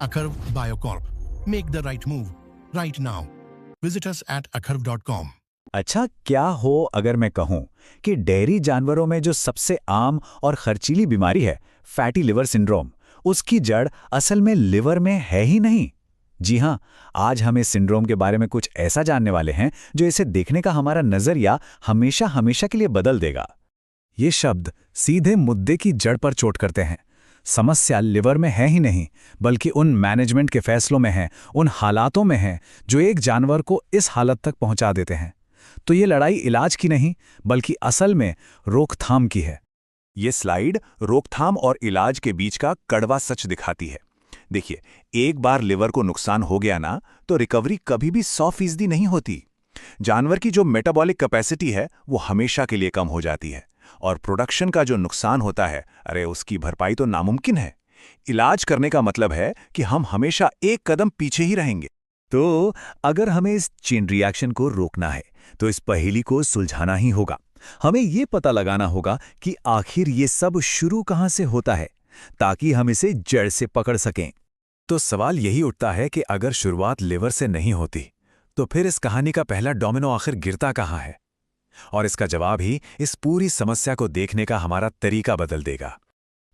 Akarv Biocorp. Make the right move right now. Visit us at akarv.com. अच्छा, क्या हो अगर मैं कहूं कि डेयरी जानवरों में जो सबसे आम और खर्चीली बीमारी है, फैटी लिवर सिंड्रोम, उसकी जड़ असल में लिवर में है ही नहीं। जी हां, आज हम इस सिंड्रोम के बारे में कुछ ऐसा जानने वाले हैं जो इसे देखने का हमारा नजरिया हमेशा हमेशा के लिए बदल देगा। ये शब्द सीधे मुद्दे की जड़ पर चोट करते हैं। समस्या लिवर में है ही नहीं, बल्कि उन मैनेजमेंट के फैसलों में है, उन हालातों में है जो एक जानवर को इस हालत तक पहुंचा देते हैं। तो ये लड़ाई इलाज की नहीं, बल्कि असल में रोकथाम की है। ये स्लाइड रोकथाम और इलाज के बीच का कड़वा सच दिखाती है। देखिए, एक बार लिवर को नुकसान हो गया ना, तो रिकवरी कभी भी 100% नहीं होती। जानवर की जो मेटाबॉलिक कैपेसिटी है वो हमेशा के लिए कम हो जाती है, और प्रोडक्शन का जो नुकसान होता है, अरे उसकी भरपाई तो नामुमकिन है। इलाज करने का मतलब है कि हम हमेशा एक कदम पीछे ही रहेंगे। तो अगर हमें इस चेन रिएक्शन को रोकना है, तो इस पहेली को सुलझाना ही होगा। हमें ये पता लगाना होगा कि आखिर ये सब शुरू कहां से होता है, ताकि हम इसे जड़ से पकड़ सकें। तो सवाल यही उठता है कि अगर शुरुआत लिवर से नहीं होती, तो फिर इस कहानी का पहला डोमिनो आखिर गिरता कहां है? और इसका जवाब ही इस पूरी समस्या को देखने का हमारा तरीका बदल देगा।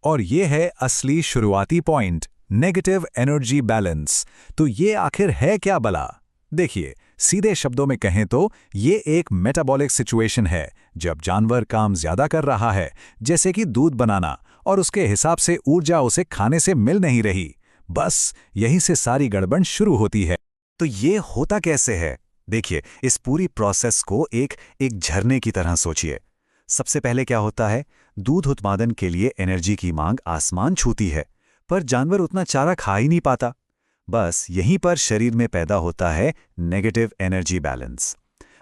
और ये है असली शुरुआती पॉइंट, नेगेटिव एनर्जी बैलेंस। तो ये आखिर है क्या भला? देखिए, सीधे शब्दों में कहें तो ये एक मेटाबॉलिक सिचुएशन है, जब जानवर काम ज्यादा कर रहा है, जैसे कि दूध बनाना, और उसके हिसाब से ऊर्जा उसे खाने से मिल नहीं रही। बस यहीं से सारी गड़बड़ शुरू होती है। तो ये होता कैसे है? देखिए, इस पूरी प्रोसेस को एक झरने की तरह सोचिए। सबसे पहले क्या होता है? दूध उत्पादन के लिए एनर्जी की मांग आसमान छूती है, पर जानवर उतना चारा खा ही नहीं पाता। बस यहीं पर शरीर में पैदा होता है नेगेटिव एनर्जी बैलेंस।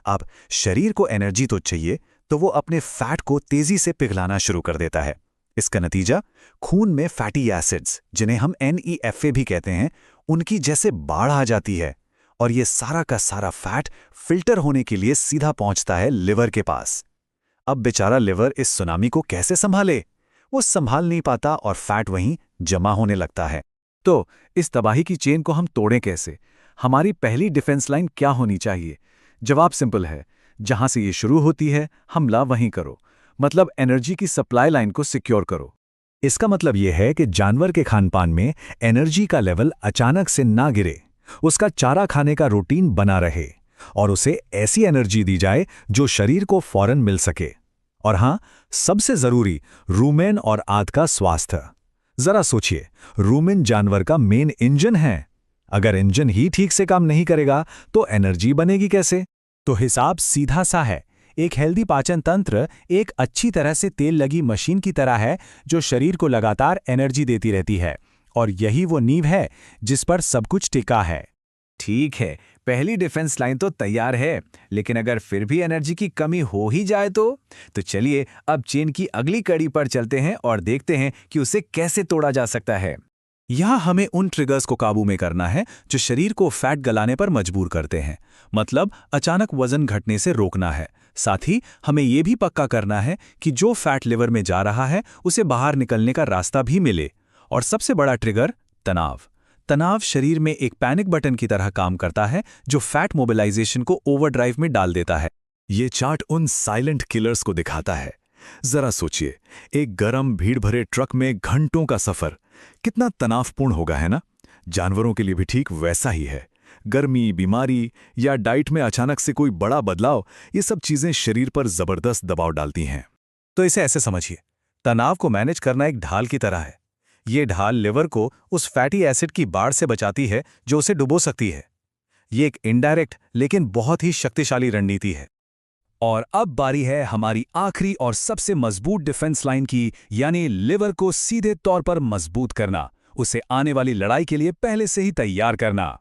अब शरीर को एनर्जी तो चाहिए, तो वो अपने फैट को तेजी से पिघलाना शुरू कर देता है। इसका नतीजा खून में फैटी एसिड्स, जिन्हें हम NEFA भी कहते हैं, उनकी जैसे बाढ़ आ जाती है, और ये सारा का सारा फैट फिल्टर होने के लिए सीधा पहुंचता है लिवर के पास। अब बेचारा लिवर इस सुनामी को कैसे संभाले? वो संभाल नहीं पाता और फैट वहीं जमा होने लगता है। तो इस तबाही की चेन को हम तोड़ें कैसे? हमारी पहली डिफेंस लाइन क्या होनी चाहिए? जवाब सिंपल है, जहां से ये शुरू होती है, हमला वहीं करो। मतलब एनर्जी की सप्लाई लाइन को सिक्योर करो। इसका मतलब यह है कि जानवर के खानपान में एनर्जी का लेवल अचानक से ना गिरे, उसका चारा खाने का रूटीन बना रहे, और उसे ऐसी एनर्जी दी जाए जो शरीर को फौरन मिल सके। और हां, सबसे जरूरी, रूमेन और आंत का स्वास्थ्य। जरा सोचिए, रूमेन जानवर का मेन इंजन है। अगर इंजन ही ठीक से काम नहीं करेगा, तो एनर्जी बनेगी कैसे? तो हिसाब सीधा सा है। एक हेल्दी पाचन तंत्र एक अच्छी तरह से तेल लगी मशीन की तरह है, जो शरीर को लगातार एनर्जी देती रहती है, और यही वो नींव है जिस पर सब कुछ टिका है। ठीक है, पहली डिफेंस लाइन तो तैयार है, लेकिन अगर फिर भी एनर्जी की कमी हो ही जाए तो चलिए अब चेन की अगली कड़ी पर चलते हैं और देखते हैं कि उसे कैसे तोड़ा जा सकता है। यहां हमें उन ट्रिगर्स को काबू में करना है जो शरीर को फैट गलाने पर मजबूर करते हैं। मतलब अचानक वजन घटने से रोकना है। साथ ही हमें यह भी पक्का करना है कि जो फैट लिवर में जा रहा है, उसे बाहर निकलने का रास्ता भी मिले। और सबसे बड़ा ट्रिगर, तनाव। तनाव शरीर में एक पैनिक बटन की तरह काम करता है, जो फैट मोबिलाइजेशन को ओवरड्राइव में डाल देता है। ये चार्ट उन साइलेंट किलर्स को दिखाता है। जरा सोचिए, एक गरम भीड़ भरे ट्रक में घंटों का सफर कितना तनावपूर्ण होगा, है ना? जानवरों के लिए भी ठीक वैसा ही है। गर्मी, बीमारी या डाइट में अचानक से कोई बड़ा बदलाव, ये सब चीजें शरीर पर जबरदस्त दबाव डालती हैं। तो इसे ऐसे समझिए, तनाव को मैनेज करना एक ढाल की तरह है। ये ढाल लिवर को उस फैटी एसिड की बाढ़ से बचाती है जो उसे डुबो सकती है। ये एक इनडायरेक्ट लेकिन बहुत ही शक्तिशाली रणनीति है। और अब बारी है हमारी आखिरी और सबसे मजबूत डिफेंस लाइन की, यानी लिवर को सीधे तौर पर मजबूत करना, उसे आने वाली लड़ाई के लिए पहले से ही तैयार करना।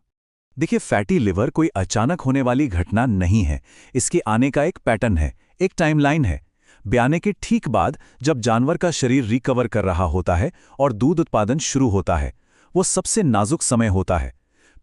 देखिए, फैटी लिवर कोई अचानक होने वाली घटना नहीं है। इसके आने का एक पैटर्न है, एक टाइमलाइन है। ब्याने के ठीक बाद जब जानवर का शरीर रिकवर कर रहा होता है और दूध उत्पादन शुरू होता है, वो सबसे नाजुक समय होता है।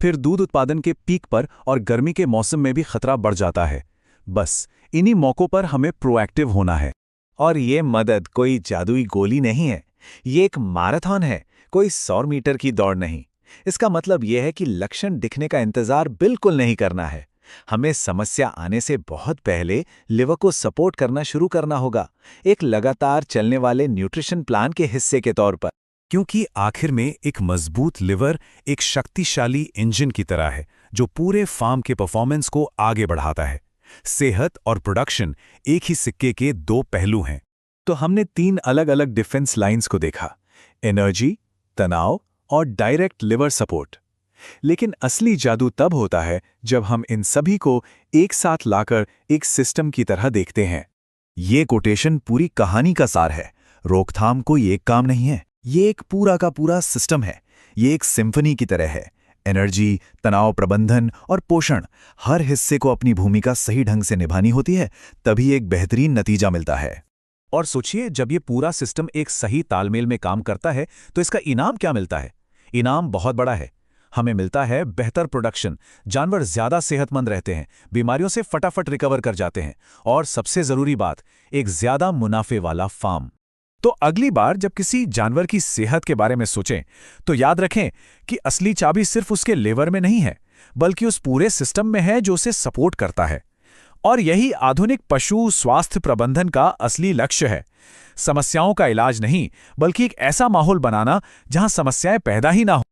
फिर दूध उत्पादन के पीक पर और गर्मी के मौसम में भी खतरा बढ़ जाता है। बस इन्हीं मौकों पर हमें प्रोएक्टिव होना है। और ये मदद कोई जादुई गोली नहीं है, ये एक मैराथन है, कोई 100 मीटर की दौड़ नहीं। इसका मतलब यह है कि लक्षण दिखने का इंतजार बिल्कुल नहीं करना है। हमें समस्या आने से बहुत पहले लिवर को सपोर्ट करना शुरू करना होगा, एक लगातार चलने वाले न्यूट्रिशन प्लान के हिस्से के तौर पर। क्योंकि आखिर में एक मजबूत लिवर एक शक्तिशाली इंजन की तरह है जो पूरे फार्म के परफॉर्मेंस को आगे बढ़ाता है। सेहत और प्रोडक्शन एक ही सिक्के के दो पहलू हैं। तो हमने 3 अलग-अलग डिफेंस लाइंस को देखा: एनर्जी, तनाव और डायरेक्ट लिवर सपोर्ट। लेकिन असली जादू तब होता है जब हम इन सभी को एक साथ लाकर एक सिस्टम की तरह देखते हैं। ये कोटेशन पूरी कहानी का सार है। रोकथाम कोई एक काम नहीं है, ये एक पूरा का पूरा सिस्टम है। ये एक सिम्फनी की तरह है। एनर्जी, तनाव प्रबंधन और पोषण, हर हिस्से को अपनी भूमिका सही ढंग से निभानी होती है, तभी एक बेहतरीन नतीजा मिलता है। और सोचिए, जब ये पूरा सिस्टम एक सही तालमेल में काम करता है तो इसका इनाम क्या मिलता है? इनाम बहुत बड़ा है। हमें मिलता है बेहतर प्रोडक्शन, जानवर ज्यादा सेहतमंद रहते हैं, बीमारियों से फटाफट रिकवर कर जाते हैं, और सबसे जरूरी बात, एक ज्यादा मुनाफे वाला फार्म। तो अगली बार जब किसी जानवर की सेहत के बारे में सोचें तो याद रखें कि असली चाबी सिर्फ उसके लिवर में नहीं है, बल्कि उस पूरे सिस्टम में है जो उसे सपोर्ट करता है। और यही आधुनिक पशु स्वास्थ्य प्रबंधन का असली लक्ष्य है। समस्याओं का इलाज नहीं, बल्कि एक ऐसा माहौल बनाना जहां समस्याएं पैदा ही ना हो।